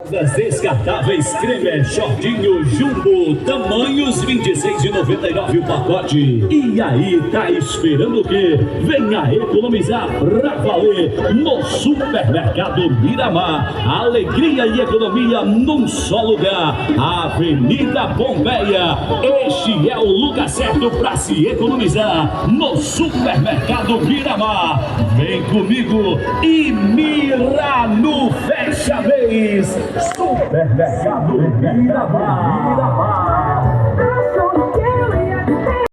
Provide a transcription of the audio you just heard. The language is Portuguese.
Das descartáveis creme shortinho jumbo, tamanhos 26,99 o pacote. E aí, tá esperando o quê? Venha economizar pra valer no Supermercado Miramar. Alegria e economia num só lugar. Avenida Pompeia. Este é o lugar certo para se economizar no Supermercado Miramar. Vem comigo e mira no fecha mês. Supermercado Miramar.